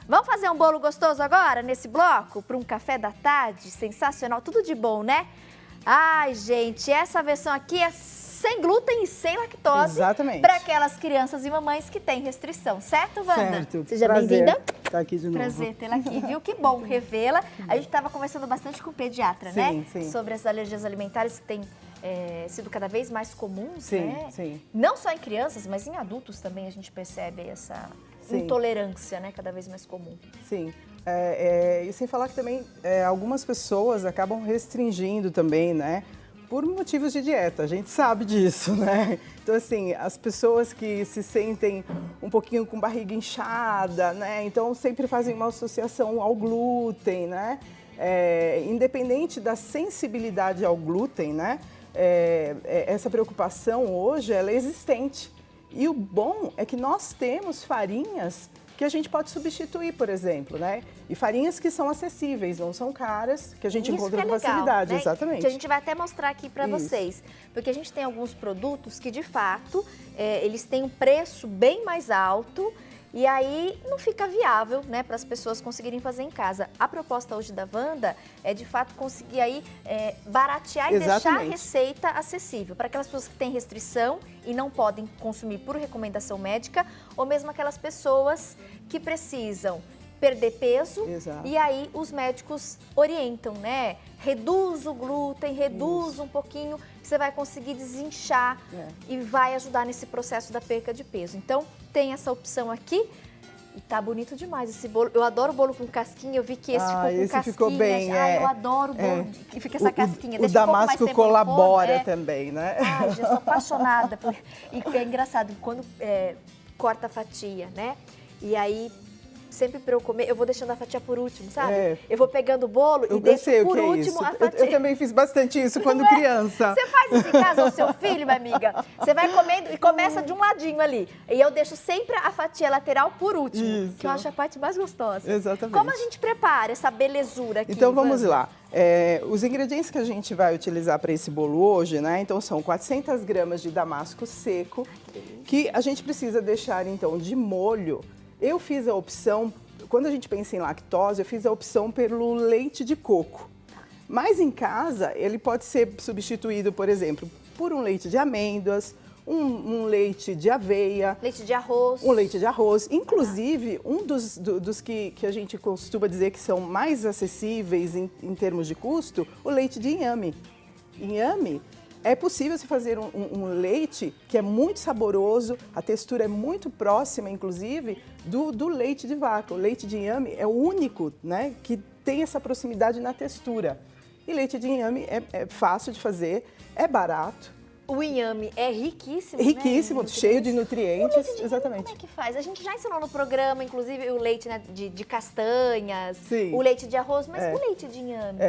Vamos fazer um bolo gostoso agora, nesse bloco? Para um café da tarde? Sensacional, tudo de bom, né? Ai, gente, essa versão aqui é sem glúten e sem lactose. Exatamente. Para aquelas crianças e mamães que têm restrição, certo, Wanda? Certo. Seja bem-vinda. Tá aqui de novo. Prazer tê-la aqui, viu? Que bom revê-la. A gente estava conversando bastante com o pediatra, né? Sim. Sobre as alergias alimentares que têm sido cada vez mais comuns, né? Sim. Não só em crianças, mas em adultos também a gente percebe essa intolerância, né? Cada vez mais comum. Sim. E sem falar que também algumas pessoas acabam restringindo também, né? Por motivos de dieta, a gente sabe disso, né? Então, assim, as pessoas que se sentem um pouquinho com barriga inchada, né? Então, sempre fazem uma associação ao glúten, né? Independente da sensibilidade ao glúten, né? Essa preocupação hoje, ela é existente. E o bom é que nós temos farinhas que a gente pode substituir, por exemplo, né? E farinhas que são acessíveis, não são caras, que a gente encontra com facilidade, né? exatamente. Que a gente vai até mostrar aqui para vocês, porque a gente tem alguns produtos que, de fato, eles têm um preço bem mais alto e aí não fica viável, né, para as pessoas conseguirem fazer em casa. A proposta hoje da Wanda é, de fato, conseguir aí baratear e deixar a receita acessível para aquelas pessoas que têm restrição e não podem consumir por recomendação médica, ou mesmo aquelas pessoas que precisam perder peso. Exato. E aí os médicos orientam, né? Reduz o glúten, reduz um pouquinho, você vai conseguir desinchar e vai ajudar nesse processo da perca de peso. Então, tem essa opção aqui. E tá bonito demais esse bolo. Eu adoro bolo com casquinha, eu vi que esse ficou com casquinha. Ficou bem, eu adoro bolo que fica essa casquinha. O Damasco colabora também, né? Ai, já sou apaixonada. E é engraçado, quando corta a fatia, né? E aí, sempre para eu comer, eu vou deixando a fatia por último, sabe? Eu vou pegando o bolo e deixo por último a fatia. Eu também fiz bastante isso quando criança. Você faz isso em casa ao seu filho, minha amiga? Você vai comendo e começa de um ladinho ali. E eu deixo sempre a fatia lateral por último, que eu acho a parte mais gostosa. Exatamente. Como a gente prepara essa belezura aqui? Então vamos lá. Os ingredientes que a gente vai utilizar para esse bolo hoje, né? Então são 400 gramas de damasco seco, que a gente precisa deixar então de molho. Eu fiz a opção, quando a gente pensa em lactose, eu fiz a opção pelo leite de coco. Mas em casa, ele pode ser substituído, por exemplo, por um leite de amêndoas, um leite de aveia. Leite de arroz. Um leite de arroz. Inclusive, um dos que a gente costuma dizer que são mais acessíveis em termos de custo, o leite de inhame. Inhame. É possível se fazer um leite que é muito saboroso, a textura é muito próxima, inclusive, do leite de vaca. O leite de inhame é o único, né, que tem essa proximidade na textura. E leite de inhame é fácil de fazer, é barato. O inhame é riquíssimo, riquíssimo, né? cheio de nutrientes, exatamente. Como é que faz? A gente já ensinou no programa, inclusive, o leite, né, de castanhas, Sim. o leite de arroz, mas o leite de inhame?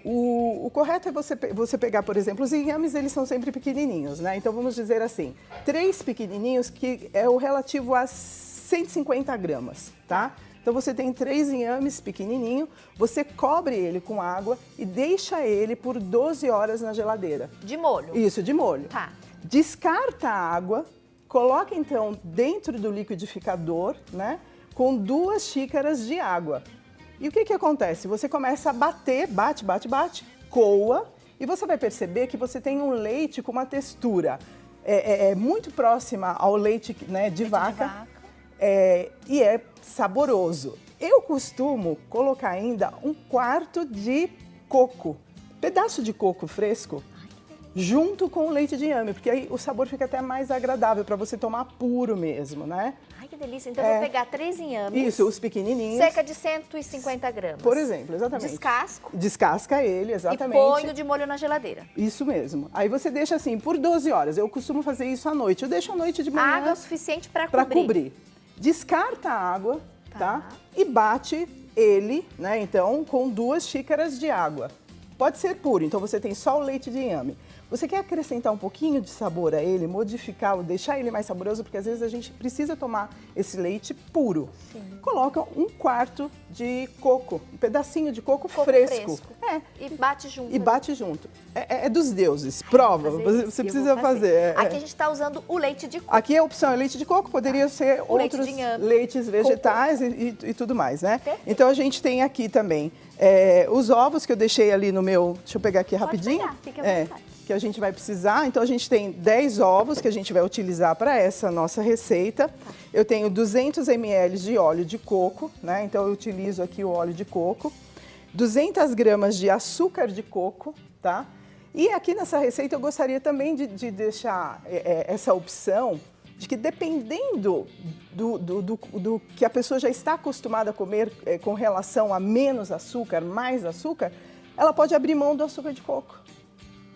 O correto é você pegar, por exemplo, os inhames, eles são sempre pequenininhos, né? Então, vamos dizer assim, 3 pequenininhos, que é o relativo a 150 gramas, tá? Então, você tem 3 inhames pequenininho, você cobre ele com água e deixa ele por 12 horas na geladeira. De molho? Isso, de molho. Tá. Descarta a água, coloca então dentro do liquidificador, né, com 2 xícaras de água. E o que acontece? Você começa a bater, bate, coa, e você vai perceber que você tem um leite com uma textura muito próxima ao leite, né, de vaca. E é saboroso. Eu costumo colocar ainda 1/4 de coco, pedaço de coco fresco, junto com o leite de inhame, porque aí o sabor fica até mais agradável para você tomar puro mesmo, né? Ai, que delícia. Então eu vou pegar 3 inhames. Isso, os pequenininhos. Cerca de 150 gramas. Por exemplo, exatamente. Descasco. Descasca ele, exatamente. E ponho de molho na geladeira. Isso mesmo. Aí você deixa assim por 12 horas. Eu costumo fazer isso à noite. Eu deixo à noite de manhã. Água o suficiente para cobrir. Descarta a água, tá? E bate ele, né, então, com 2 xícaras de água. Pode ser puro, então você tem só o leite de inhame. Você quer acrescentar um pouquinho de sabor a ele, modificar, deixar ele mais saboroso, porque às vezes a gente precisa tomar esse leite puro. Sim. Coloca 1/4 de coco, um pedacinho de coco fresco. E bate junto. E bate junto. É dos deuses. Prova, você precisa fazer. Aqui a gente está usando o leite de coco. Aqui a opção é leite de coco, poderia ser outros leites vegetais e tudo mais, né? Perfeito. Então a gente tem aqui também os ovos que eu deixei ali no meu... Deixa eu pegar aqui rapidinho. Pode pegar, fica à vontade. Que a gente vai precisar. Então, a gente tem 10 ovos que a gente vai utilizar para essa nossa receita. Eu tenho 200 ml de óleo de coco, né? Então, eu utilizo aqui o óleo de coco. 200 gramas de açúcar de coco, tá? E aqui nessa receita eu gostaria também de deixar essa opção de que dependendo do que a pessoa já está acostumada a comer com relação a menos açúcar, mais açúcar, ela pode abrir mão do açúcar de coco.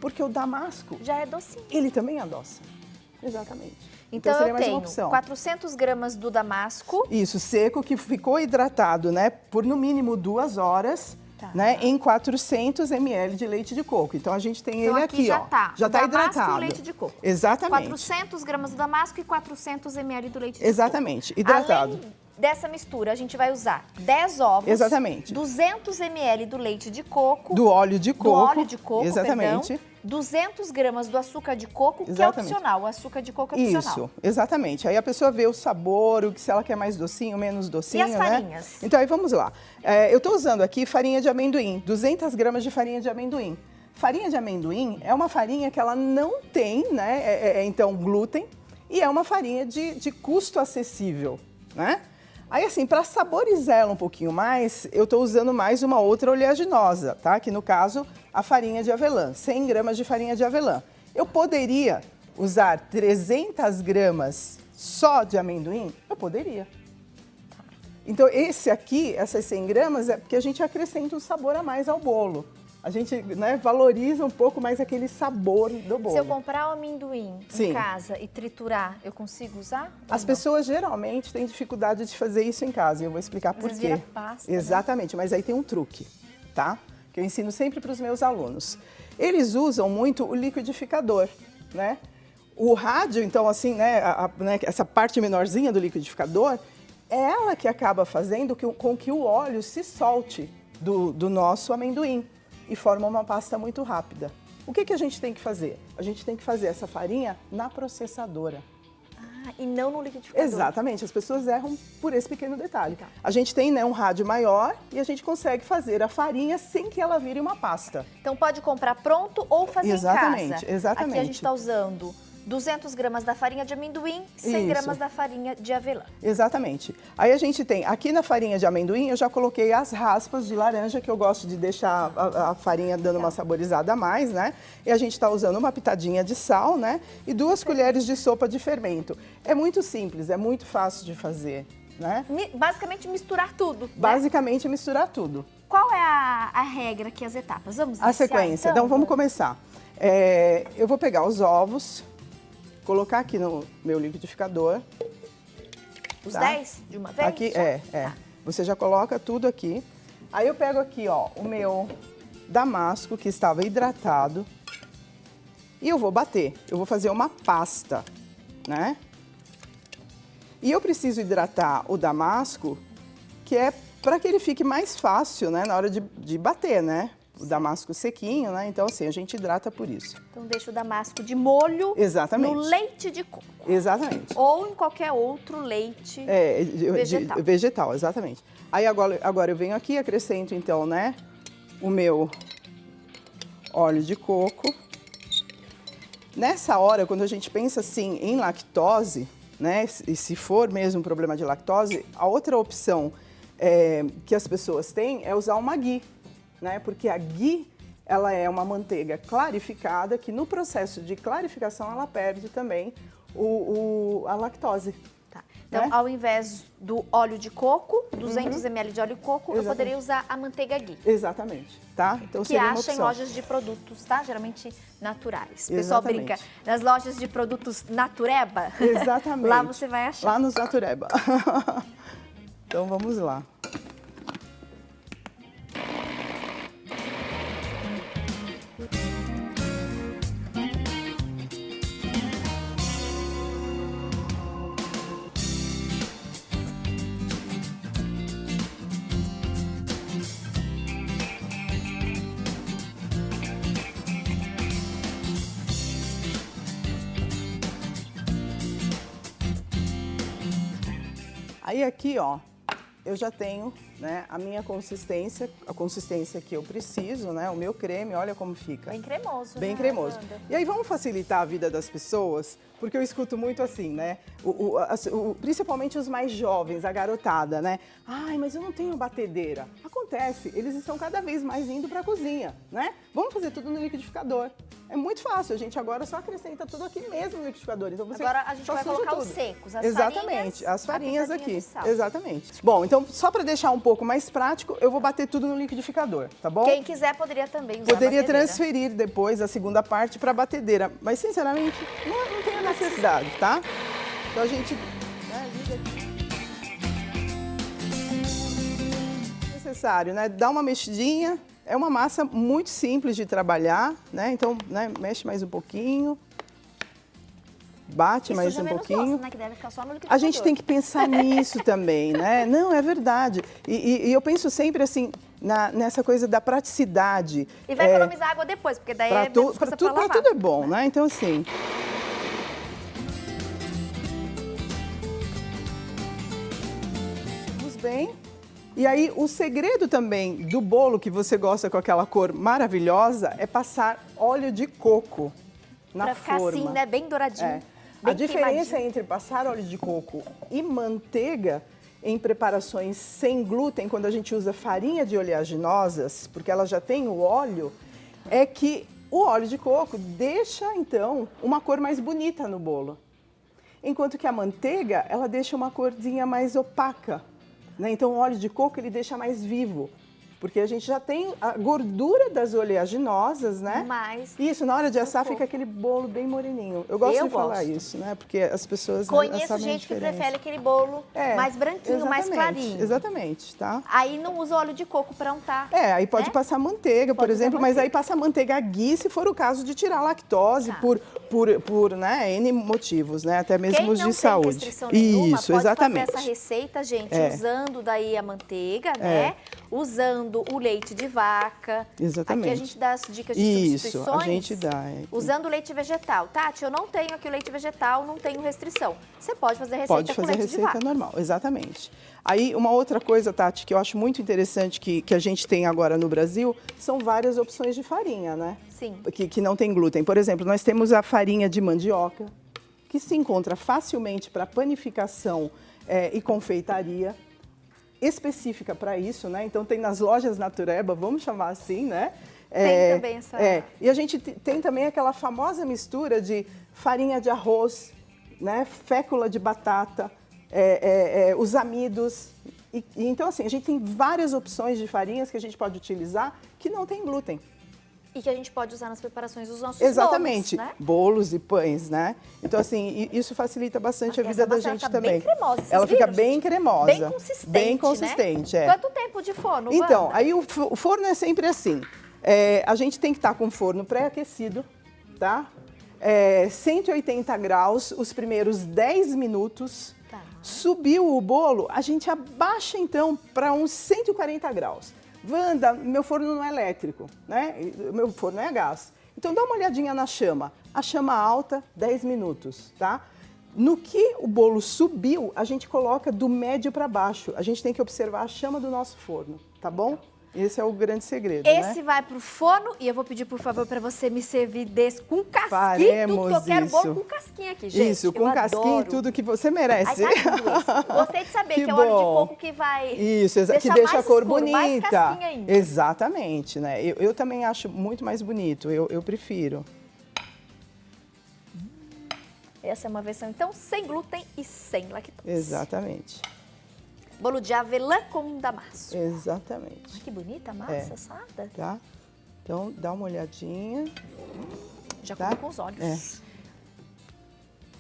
Porque o damasco... já é docinho. Ele também adoça. Exatamente. Então seria eu mais uma tenho opção. 400 gramas do damasco. Isso, seco, que ficou hidratado, né? Por no mínimo 2 horas, né? Em 400 ml de leite de coco. Então a gente tem ele aqui, já ó. Tá. Já está hidratado. Damasco e leite de coco. Exatamente. 400 gramas do damasco e 400 ml do leite de Exatamente, coco. hidratado. Além dessa mistura, a gente vai usar 10 ovos. Exatamente. 200 ml do leite de coco. Do óleo de coco. Do óleo de coco, exatamente. Perdão. 200 gramas do açúcar de coco, Exatamente. que é opcional. O açúcar de coco é opcional. Isso, exatamente. Aí a pessoa vê o sabor, se ela quer mais docinho, menos docinho, E as farinhas? Né? Então aí vamos lá. Eu estou usando aqui farinha de amendoim, 200 gramas de farinha de amendoim. Farinha de amendoim é uma farinha que ela não tem, né? Então, glúten, e é uma farinha de custo acessível, né? Aí, assim, para saborizar ela um pouquinho mais, eu estou usando mais uma outra oleaginosa, tá? Que no caso, a farinha de avelã, 100 gramas de farinha de avelã. Eu poderia usar 300 gramas só de amendoim? Eu poderia. Então, esse aqui, essas 100 gramas, é porque a gente acrescenta um sabor a mais ao bolo. A gente, né, valoriza um pouco mais aquele sabor do bolo. Se eu comprar o amendoim em casa e triturar, eu consigo usar? As pessoas geralmente têm dificuldade de fazer isso em casa e eu vou explicar por quê. Vira pasta, exatamente, né? Mas aí tem um truque, tá? Que eu ensino sempre para os meus alunos. Eles usam muito o liquidificador, né? O rádio, então, assim, né, essa parte menorzinha do liquidificador, é ela que acaba fazendo com que o óleo se solte do nosso amendoim e forma uma pasta muito rápida. O que a gente tem que fazer? A gente tem que fazer essa farinha na processadora. E não no liquidificador. Exatamente, as pessoas erram por esse pequeno detalhe. Tá. A gente tem, né, um rádio maior e a gente consegue fazer a farinha sem que ela vire uma pasta. Então pode comprar pronto ou fazer em casa. Exatamente. Aqui a gente está usando 200 gramas da farinha de amendoim, 100 gramas da farinha de avelã. Exatamente. Aí a gente tem, aqui na farinha de amendoim, eu já coloquei as raspas de laranja, que eu gosto de deixar a farinha dando uma saborizada a mais, né? E a gente está usando uma pitadinha de sal, né? E 2 colheres de sopa de fermento. É muito simples, é muito fácil de fazer, né? Basicamente misturar tudo. Basicamente misturar tudo. Qual é a regra aqui, as etapas? Vamos iniciar, a sequência. Então vamos começar. Eu vou pegar os ovos, colocar aqui no meu liquidificador. Os 10 de uma vez? Aqui, Tá. Você já coloca tudo aqui. Aí eu pego aqui, ó, o meu damasco, que estava hidratado. E eu vou bater. Eu vou fazer uma pasta, né? E eu preciso hidratar o damasco, que é para que ele fique mais fácil, né, na hora de bater, né? O damasco sequinho, né? Então, assim, a gente hidrata por isso. Então, deixa o damasco de molho no leite de coco. Exatamente. Ou em qualquer outro leite vegetal. Vegetal, exatamente. Aí, agora eu venho aqui e acrescento, então, né, o meu óleo de coco. Nessa hora, quando a gente pensa, assim, em lactose, né, e se for mesmo um problema de lactose, a outra opção que as pessoas têm é usar uma ghee. Né? Porque a ghee, ela é uma manteiga clarificada que no processo de clarificação ela perde também a lactose. Tá. Então, ao invés do óleo de coco, 200 ml de óleo de coco, eu poderia usar a manteiga ghee. Exatamente, tá? Então, que acha em lojas de produtos, tá? Geralmente naturais. O pessoal brinca, nas lojas de produtos natureba. Exatamente. Lá você vai achar. Lá nos natureba. Então, vamos lá. Aí aqui, ó, eu já tenho, né, a minha consistência, a consistência que eu preciso, né, o meu creme, olha como fica. Bem cremoso, Bem né, cremoso. Amanda? E aí vamos facilitar a vida das pessoas, porque eu escuto muito assim, né, principalmente os mais jovens, a garotada, né, ai, mas eu não tenho batedeira. Acontece, eles estão cada vez mais indo para a cozinha, né? Vamos fazer tudo no liquidificador. É muito fácil, a gente agora só acrescenta tudo aqui mesmo no liquidificador. Então você agora a gente só vai suja colocar tudo. os secos, as Exatamente, as farinhas a aqui. pitadinha de sal. Exatamente. Bom, então só para deixar um pouco mais prático, eu vou bater tudo no liquidificador, tá bom? Quem quiser poderia também usar Poderia a batedeira. transferir depois a segunda parte para a batedeira, mas sinceramente não tem a necessidade, tá? Então a gente liga aqui. Necessário, né? Dá uma mexidinha. É uma massa muito simples de trabalhar, né? Então, né, mexe mais um pouquinho. Bate mais um pouquinho. Gosto, né? Que deve ficar só no A gente tem que pensar nisso também, né? Não, é verdade. E eu penso sempre assim, nessa coisa da praticidade. E vai economizar água depois, porque daí é menos coisa pra lavar. Para tudo é bom, né? Então, assim... Vamos bem. E aí, o segredo também do bolo que você gosta com aquela cor maravilhosa é passar óleo de coco na forma. Pra ficar assim, né? Bem douradinho. É. A diferença entre passar óleo de coco e manteiga em preparações sem glúten, quando a gente usa farinha de oleaginosas, porque ela já tem o óleo, é que o óleo de coco deixa, então, uma cor mais bonita no bolo. Enquanto que a manteiga, ela deixa uma corzinha mais opaca. Né? Então, o óleo de coco, ele deixa mais vivo. Porque a gente já tem a gordura das oleaginosas, né? Mas isso, na hora de assar fica aquele bolo bem moreninho. Eu gosto de falar isso, né? Porque as pessoas conheço gente que prefere aquele bolo mais branquinho, mais clarinho. Exatamente, tá? Aí não usa óleo de coco para untar. Aí pode passar manteiga, por exemplo, mas aí passa manteiga ghee se for o caso de tirar a lactose por né, N motivos, né? Até mesmo de saúde. Quem não tem restrição nenhuma, isso, pode exatamente. fazer essa receita, gente, usando daí a manteiga, né? Usando o leite de vaca. Exatamente. Aqui a gente dá as dicas de substituições. Isso, a gente dá. Usando leite vegetal. Tati, eu não tenho aqui o leite vegetal, não tenho restrição. Você pode fazer receita com leite de vaca. Normal, exatamente. Aí, uma outra coisa, Tati, que eu acho muito interessante que a gente tem agora no Brasil, são várias opções de farinha, né? Sim. Que não tem glúten. Por exemplo, nós temos a farinha de mandioca, que se encontra facilmente para panificação e confeitaria. Específica para isso, né? Então tem nas lojas Natureba, vamos chamar assim, né? Tem também essa... E a gente tem também aquela famosa mistura de farinha de arroz, né? Fécula de batata, os amidos. Então, assim, a gente tem várias opções de farinhas que a gente pode utilizar que não tem glúten. E que a gente pode usar nas preparações dos nossos Exatamente, bolos, né? Bolos e pães, né? Então, assim, isso facilita bastante a vida da gente também. Bem cremosa, ela fica bem cremosa. Bem consistente, bem consistente, né? Quanto tempo de forno, Então, Wanda? aí o forno é sempre assim. A gente tem que estar com o forno pré-aquecido, tá? 180 graus, os primeiros 10 minutos. Tá. Subiu o bolo, a gente abaixa, então, para uns 140 graus. Wanda, meu forno não é elétrico, né? Meu forno é a gás. Então, dá uma olhadinha na chama. A chama alta, 10 minutos, tá? No que o bolo subiu, a gente coloca do médio para baixo. A gente tem que observar a chama do nosso forno, tá bom? Esse é o grande segredo, Esse vai pro forno e eu vou pedir, por favor, para você me servir desse com casquinha. Faremos tudo que eu quero isso. Bolo com casquinha aqui, gente. Isso, com casquinha e tudo que você merece. Ai, tá lindo esse. Gostei de saber que é o óleo de coco que vai que deixa a cor escuro, bonita. mais casquinha ainda. Exatamente, né? Eu também acho muito mais bonito, eu prefiro. Essa é uma versão, então, sem glúten e sem lactose. Exatamente. Bolo de avelã com damasco. Exatamente. Que bonita a massa assada. Tá? Então, dá uma olhadinha. Já comi com os olhos.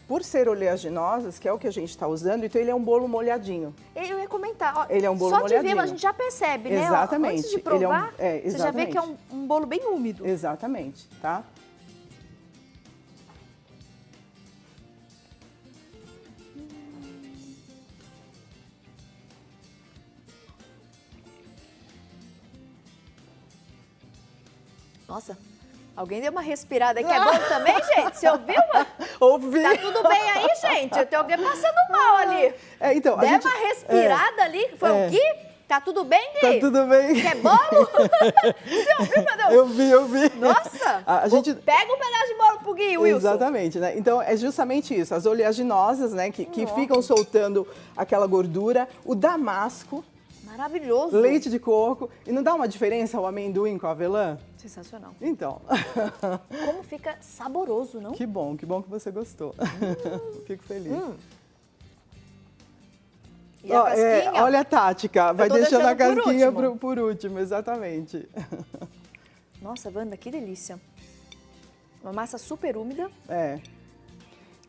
Por ser oleaginosas, que é o que a gente está usando, então ele é um bolo molhadinho. Eu ia comentar, ó, ele é um bolo só molhadinho. de ver a gente já percebe, né? Exatamente. Ó, antes de provar, exatamente. Você já vê que é um bolo bem úmido. Exatamente, tá? Nossa, alguém deu uma respirada aqui. É bom também, gente? Você ouviu? Ouvi. Tá tudo bem aí, gente? Tem alguém passando mal ali. Então, Deu uma respirada ali. Foi o quê? Tá tudo bem, Gui? Tá tudo bem. Quer bolo? Você ouviu, meu Deus? Eu vi. Nossa! A gente... Pega um pedaço de bolo pro Gui, Wilson. Exatamente, né? Então, é justamente isso. As oleaginosas, né? Que ficam soltando aquela gordura. O damasco. Maravilhoso. Leite de coco. E não dá uma diferença o amendoim com a avelã? Sensacional. Então. Como fica saboroso, não? Que bom que você gostou. Fico feliz. E a casquinha? Olha a tática, vai deixando a casquinha por por último, exatamente. Nossa, Wanda, que delícia. Uma massa super úmida.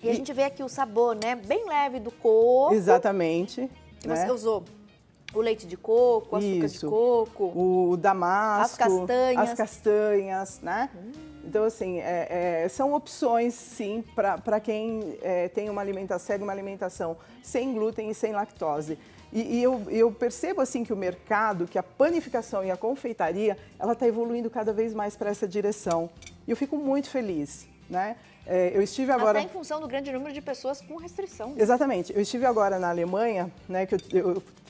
E a gente vê aqui o sabor, né, bem leve do coco. Exatamente. Você usou o leite de coco, o açúcar de coco. O damasco. As castanhas, né? Então, assim, são opções, sim, para quem tem segue uma alimentação sem glúten e sem lactose. E eu percebo, assim, que o mercado, que a panificação e a confeitaria, ela está evoluindo cada vez mais para essa direção. E eu fico muito feliz, né? Eu estive agora... Até em função do grande número de pessoas com restrição. Exatamente. Eu estive agora na Alemanha, né, que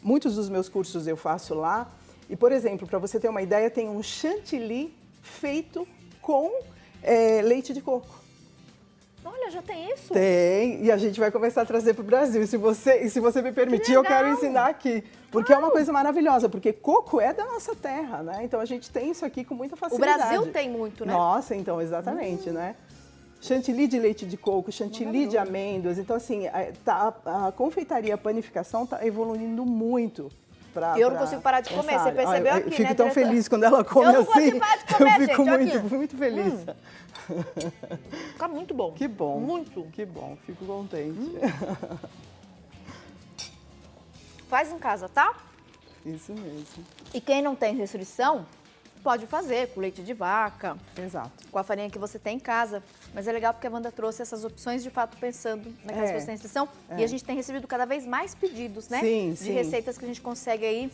muitos dos meus cursos eu faço lá. E, por exemplo, para você ter uma ideia, tem um chantilly feito com leite de coco. Olha, já tem isso? Tem, e a gente vai começar a trazer para o Brasil. E se você me permitir, eu quero ensinar aqui. Porque é uma coisa maravilhosa, porque coco é da nossa terra, né? Então a gente tem isso aqui com muita facilidade. O Brasil tem muito, né? Nossa, então, exatamente, né? Chantilly de leite de coco, chantilly de amêndoas. Então, assim, a confeitaria, a panificação está evoluindo muito. Eu não consigo parar de comer, você percebeu aqui, né? Eu fico tão feliz quando ela come assim. Eu não consigo parar de comer, eu fico gente, muito feliz. Fica muito bom. Que bom. Muito. Que bom, fico contente. Faz em casa, tá? Isso mesmo. E quem não tem restrição, pode fazer com leite de vaca. Exato. Com a farinha que você tem em casa. Mas é legal porque a Wanda trouxe essas opções, de fato, pensando naquelas pessoas que têm restrição. E a gente tem recebido cada vez mais pedidos, né? Sim, de receitas que a gente consegue aí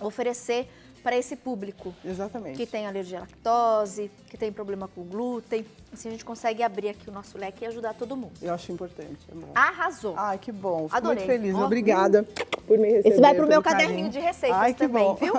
oferecer para esse público. Exatamente. Que tem alergia à lactose, que tem problema com glúten. Assim a gente consegue abrir aqui o nosso leque e ajudar todo mundo. Eu acho importante, é bom. Arrasou. Ai, que bom. Fico Adorei. muito feliz. Obrigada por me receber. Esse vai pro meu carinho. caderninho de receitas Ai, que também, bom. viu?